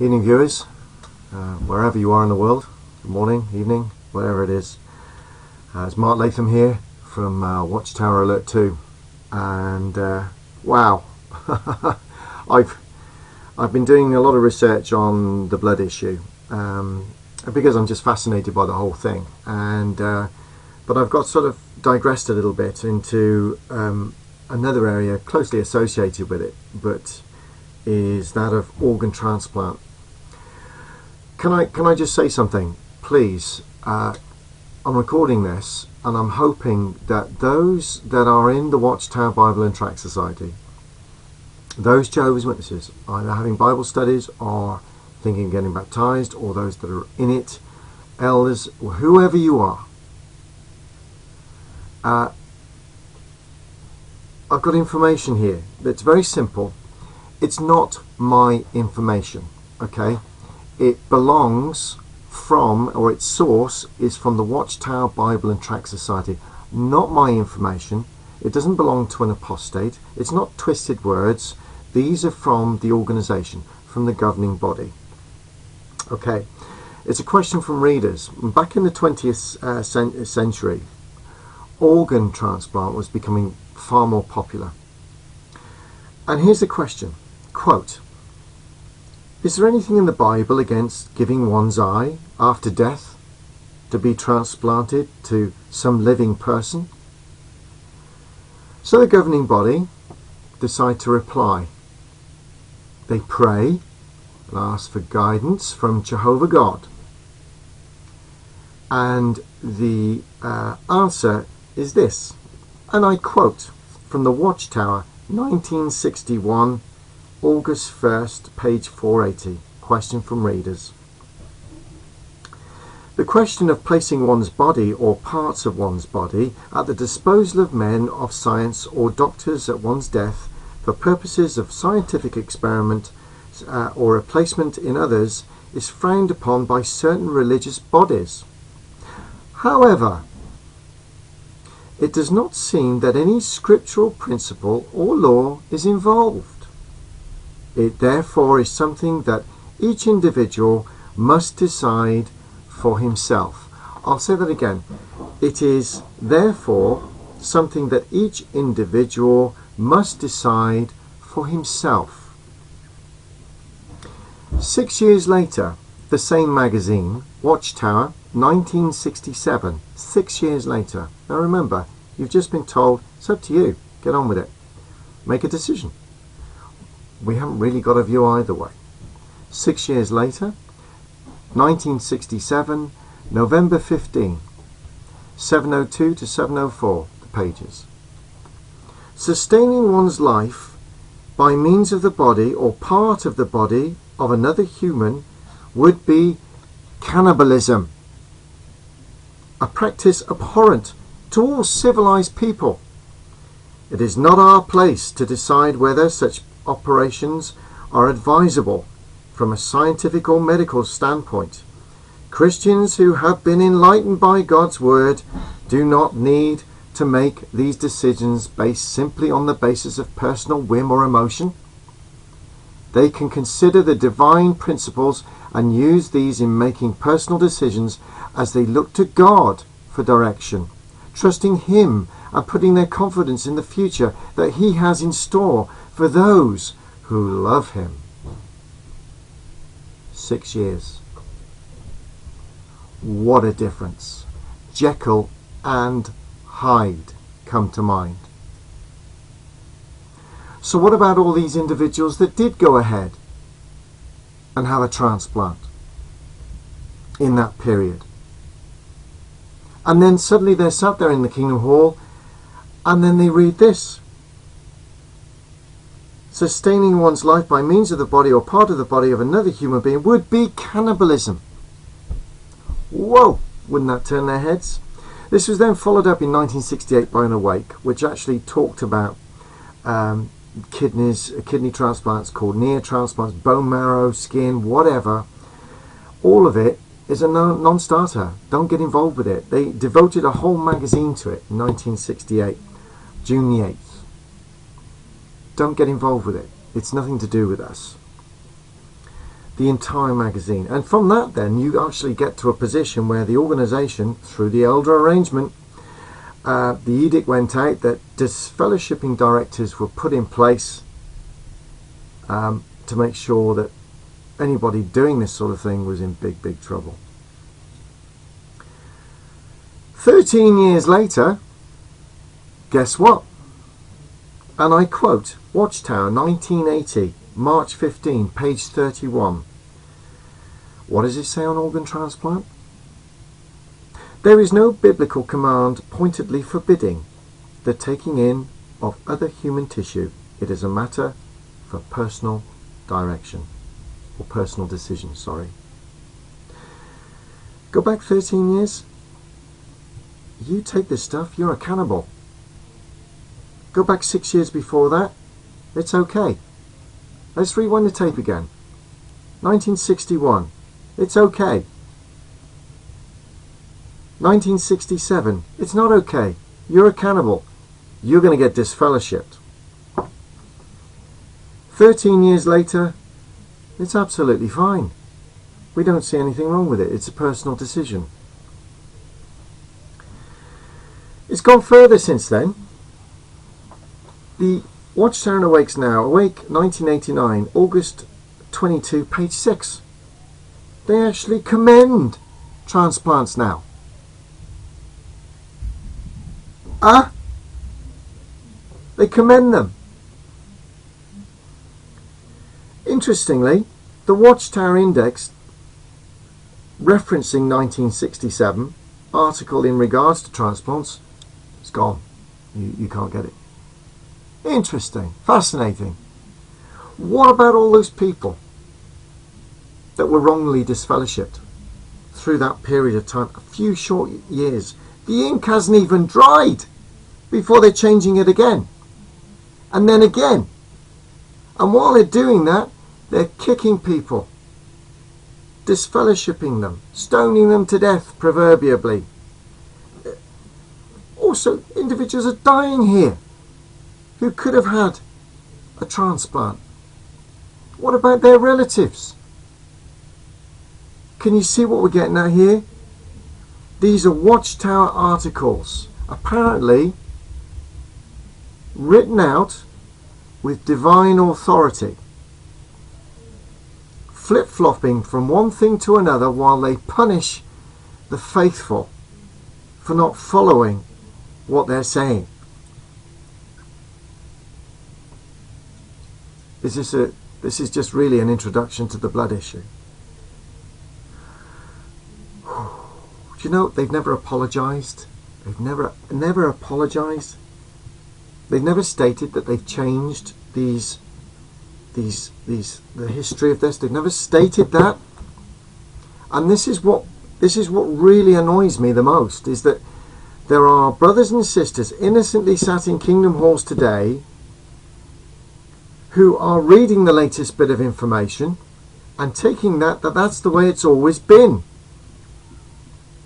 Evening viewers, wherever you are in the world, good morning, evening, whatever it is. It's Mark Latham here from Watchtower Alert 2, and wow, I've been doing a lot of research on the blood issue because I'm just fascinated by the whole thing, and but I've got sort of digressed a little bit into another area closely associated with it, but is that of organ transplant. Can I just say something, please? I'm recording this, and I'm hoping that those that are in the Watchtower Bible and Tract Society, those Jehovah's Witnesses, either having Bible studies or thinking of getting baptized, or those that are in it, elders, whoever you are, I've got information here that's very simple. It's not my information, okay? It belongs from, or its source is from the Watchtower Bible and Tract Society. Not my information. It doesn't belong to an apostate. It's not twisted words. These are from the organization, from the governing body. Okay, it's a question from readers. Back in the 20th century, organ transplant was becoming far more popular. And here's the question, quote, "Is there anything in the Bible against giving one's eye after death to be transplanted to some living person?" So the governing body decide to reply. They pray and ask for guidance from Jehovah God. And the answer is this, and I quote from the Watchtower, 1961, August 1st, page 480, question from readers. "The question of placing one's body or parts of one's body at the disposal of men of science or doctors at one's death for purposes of scientific experiment or replacement in others is frowned upon by certain religious bodies. However, it does not seem that any scriptural principle or law is involved. It therefore is something that each individual must decide for himself." I'll say that again. It is therefore something that each individual must decide for himself. 6 years later, the same magazine, Watchtower, 1967, 6 years later. Now remember, you've just been told, it's up to you, get on with it. Make a decision. We haven't really got a view either way. 6 years later, 1967, November 15, 702 to 704, the pages. "Sustaining one's life by means of the body or part of the body of another human would be cannibalism, a practice abhorrent to all civilized people. It is not our place to decide whether such operations are advisable from a scientific or medical standpoint. Christians who have been enlightened by God's word do not need to make these decisions based simply on the basis of personal whim or emotion. They can consider the divine principles and use these in making personal decisions as they look to God for direction, trusting Him and putting their confidence in the future that He has in store for those who love Him." 6 years. What a difference. Jekyll and Hyde come to mind. So what about all these individuals that did go ahead and have a transplant in that period? And then suddenly they're sat there in the Kingdom Hall, and then they read this: "Sustaining one's life by means of the body or part of the body of another human being would be cannibalism." Whoa! Wouldn't that turn their heads? This was then followed up in 1968 by an Awake, which actually talked about kidney transplants, cornea transplants, bone marrow, skin, whatever. All of it is a non-starter. Don't get involved with it. They devoted a whole magazine to it in 1968, June the 8th. Don't get involved with it. It's nothing to do with us. the entire magazine. And from that then you actually get to a position where the organisation, through the elder arrangement, the edict went out that disfellowshipping directives were put in place to make sure that anybody doing this sort of thing was in big trouble. 13 years later, guess what? And I quote, Watchtower, 1980, March 15, page 31. What does it say on organ transplant? There is no biblical command pointedly forbidding the taking in of other human tissue. It is a matter for personal direction, or personal decision, sorry. Go back 13 years. You take this stuff, you're a cannibal. Go back 6 years before that, it's okay. Let's rewind the tape again. 1961, it's okay. 1967, it's not okay. You're a cannibal. You're going to get disfellowshipped. 13 years later, it's absolutely fine. We don't see anything wrong with it. It's a personal decision. It's gone further since then. The Watchtower and Awakes Now, Awake 1989, August 22, page 6. They actually commend transplants now. They commend them. Interestingly, the Watchtower Index, referencing 1967 article in regards to transplants, it's gone. You can't get it. Interesting, fascinating. What about all those people that were wrongly disfellowshipped through that period of time, a few short years? The ink hasn't even dried before they're changing it again, and then again. And while they're doing that, they're kicking people, disfellowshipping them, stoning them to death proverbially. Also, individuals are dying here who could have had a transplant. What about their relatives? Can you see what we're getting at here? These are Watchtower articles, apparently written out with divine authority, flip-flopping from one thing to another while they punish the faithful for not following what they're saying. This is just really an introduction to the blood issue. Do you know they've never apologised? They've never apologised. They've never stated that they've changed the history of this. They've never stated that. And this is what really annoys me the most, is that there are brothers and sisters innocently sat in kingdom halls today who are reading the latest bit of information and taking that's the way it's always been.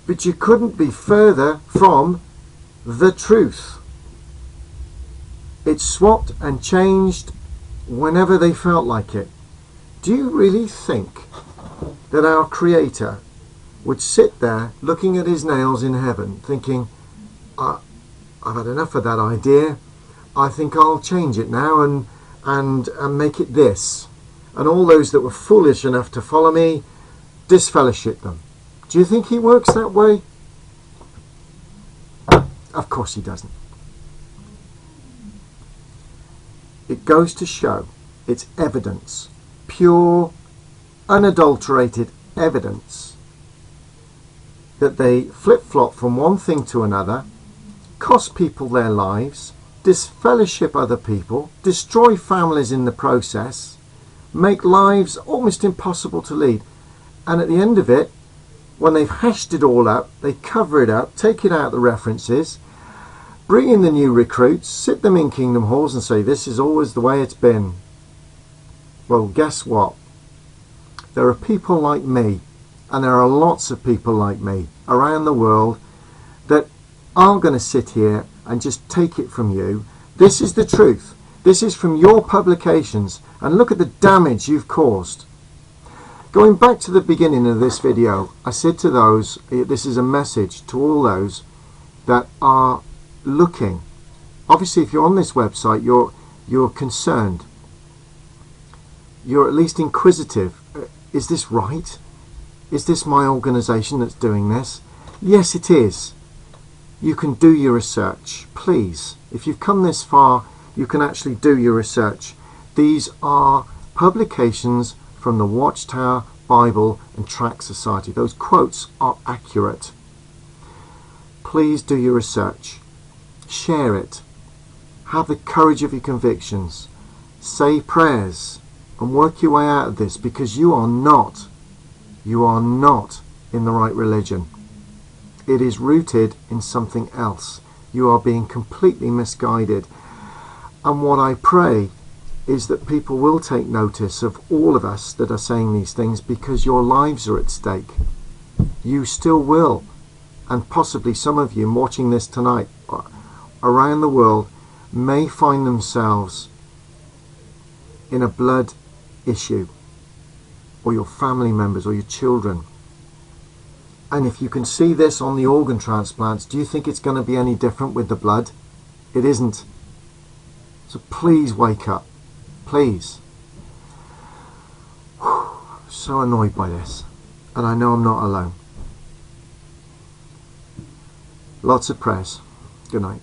But you couldn't be further from the truth. It's swapped and changed whenever they felt like it. Do you really think that our Creator would sit there looking at his nails in heaven thinking, I've had enough of that idea, I think I'll change it now and make it this, and all those that were foolish enough to follow me, disfellowship them? Do you think he works that way? Of course he doesn't. It goes to show, it's evidence, pure, unadulterated evidence, that they flip-flop from one thing to another, cost people their lives, disfellowship other people, destroy families in the process, make lives almost impossible to lead. And at the end of it, when they've hashed it all up, they cover it up, take it out the references, bring in the new recruits, sit them in kingdom halls and say, this is always the way it's been. Well, guess what? There are people like me, and there are lots of people like me around the world that aren't going to sit here and just take it from you. This is the truth. This is from your publications, and look at the damage you've caused. Going back to the beginning of this video, I said to those, this is a message to all those that are looking. Obviously, if you're on this website, you're concerned. You're at least inquisitive. Is this right? Is this my organisation that's doing this? Yes, it is. You can do your research. Please, if you've come this far, you can actually do your research. These are publications from the Watchtower Bible and Tract Society. Those quotes are accurate. Please do your research. Share it. Have the courage of your convictions. Say prayers and work your way out of this, because you are not in the right religion. It is rooted in something else. You are being completely misguided. And what I pray is that people will take notice of all of us that are saying these things, because your lives are at stake. You still will, and possibly some of you watching this tonight around the world may find themselves in a blood issue, or your family members or your children. And if you can see this on the organ transplants, do you think it's going to be any different with the blood? It isn't. So please wake up. Please. So annoyed by this. And I know I'm not alone. Lots of prayers. Good night.